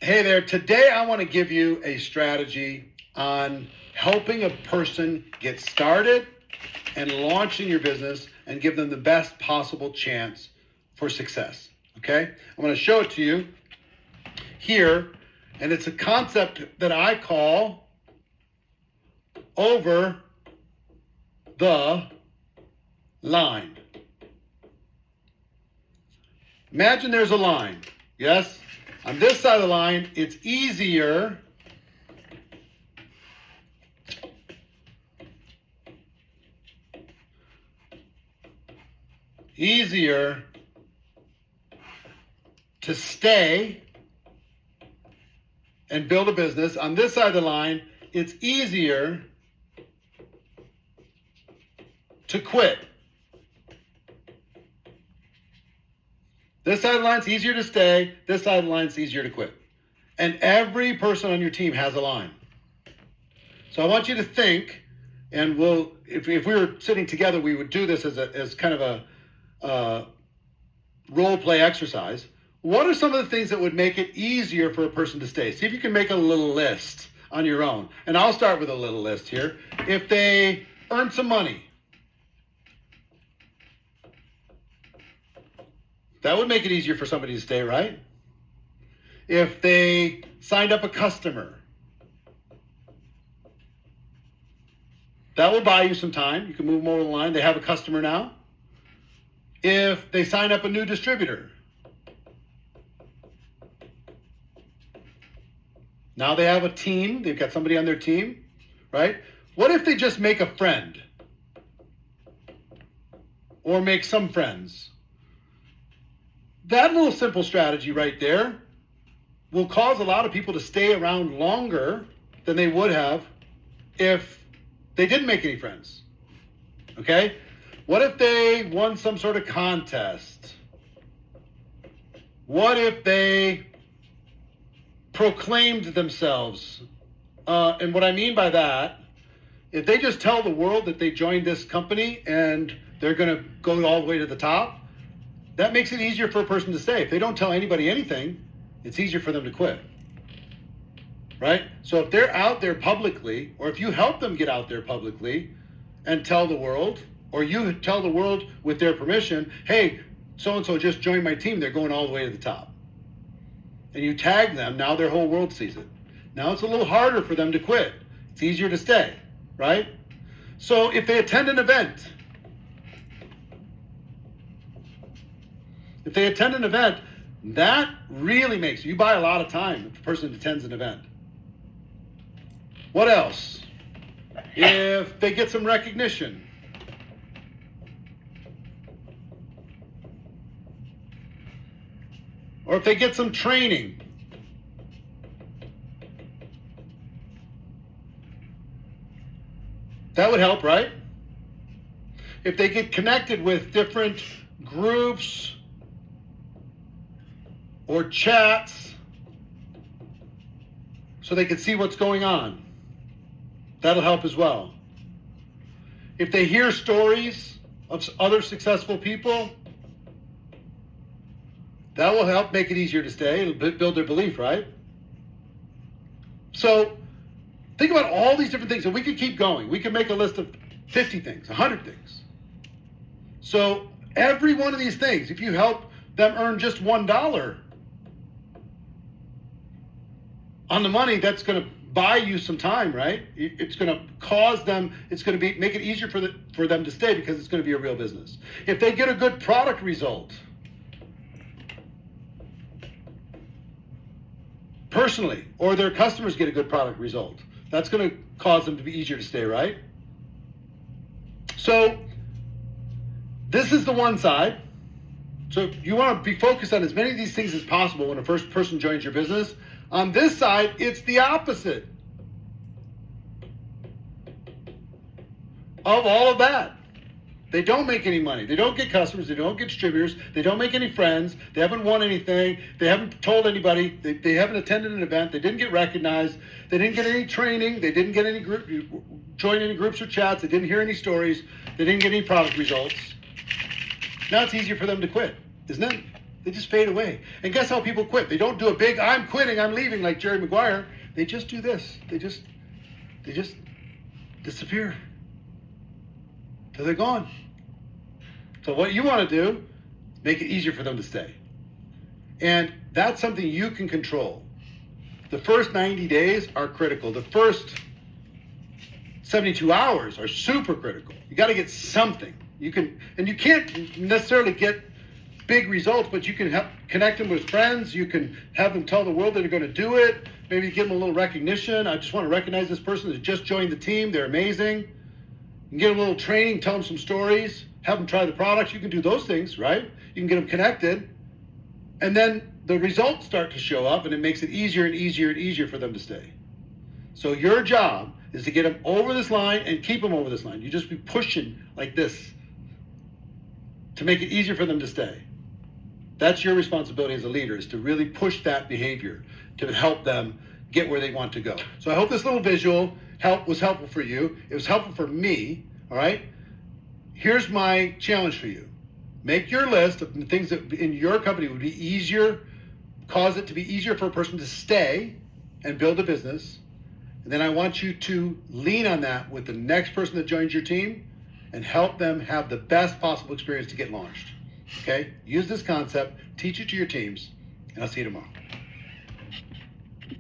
Hey there, today I want to give you a strategy on helping a person get started and launching your business and give them the best possible chance for success. Okay? I'm going to show it to you here, and it's a concept that I call over the line. Imagine there's a line, yes? On this side of the line, it's easier to stay and build a business. On this side of the line, it's easier to quit. This side of the line is easier to stay. This side of the line is easier to quit. And every person on your team has a line. So I want you to think, and if we were sitting together, we would do this as kind of a role play exercise. What are some of the things that would make it easier for a person to stay? See if you can make a little list on your own. And I'll start with a little list here. If they earn some money, that would make it easier for somebody to stay, right? If they signed up a customer, that will buy you some time. You can move them over the line. They have a customer now. If they sign up a new distributor, now they have a team. They've got somebody on their team, right? What if they just make a friend or make some friends? That little simple strategy right there will cause a lot of people to stay around longer than they would have if they didn't make any friends. Okay? What if they won some sort of contest? What if they proclaimed themselves? And what I mean by that, if they just tell the world that they joined this company and they're going to go all the way to the top, that makes it easier for a person to stay. If they don't tell anybody anything, it's easier for them to quit. Right? So if they're out there publicly, or if you help them get out there publicly and tell the world, or you tell the world with their permission, hey, so-and-so just joined my team, they're going all the way to the top. And you tag them, now their whole world sees it. Now it's a little harder for them to quit. It's easier to stay, right? So if they attend an event, that really makes you buy a lot of time if the person attends an event. What else? If they get some recognition. Or if they get some training. That would help, right? If they get connected with different groups or chats so they can see what's going on. That'll help as well. If they hear stories of other successful people, that will help make it easier to stay. It'll build their belief, right? So think about all these different things, and we could keep going. We could make a list of 50 things, 100 things. So every one of these things, if you help them earn just $1 on the money, that's going to buy you some time, right? It's going to cause them, it's going to make it easier for them to stay because it's going to be a real business. If they get a good product result, personally, or their customers get a good product result, that's going to cause them to be easier to stay, right? So this is the one side. So you want to be focused on as many of these things as possible when a first person joins your business. On this side, it's the opposite of all of that. They don't make any money. They don't get customers. They don't get distributors. They don't make any friends. They haven't won anything. They haven't told anybody. They haven't attended an event. They didn't get recognized. They didn't get any training. They didn't get any join any groups or chats. They didn't hear any stories. They didn't get any product results. Now it's easier for them to quit, isn't it? They just fade away. And guess how people quit? They don't do a big, I'm quitting, I'm leaving, like Jerry Maguire. They just do this. They just disappear till they're gone. So what you want to do, make it easier for them to stay. And that's something you can control. The first 90 days are critical. The first 72 hours are super critical. You got to get something. You can't necessarily get big results, but you can help connect them with friends. You can have them tell the world that they're going to do it. Maybe give them a little recognition. I just want to recognize this person that just joined the team. They're amazing. You can get them a little training, tell them some stories, have them try the products. You can do those things, right? You can get them connected. And then the results start to show up, and it makes it easier and easier and easier for them to stay. So your job is to get them over this line and keep them over this line. You just be pushing like this to make it easier for them to stay. That's your responsibility as a leader, is to really push that behavior to help them get where they want to go. So I hope this little visual was helpful for you. It was helpful for me, all right? Here's my challenge for you. Make your list of the things that in your company would be easier, cause it to be easier for a person to stay and build a business. And then I want you to lean on that with the next person that joins your team and help them have the best possible experience to get launched. Okay? Use this concept, teach it to your teams, and I'll see you tomorrow.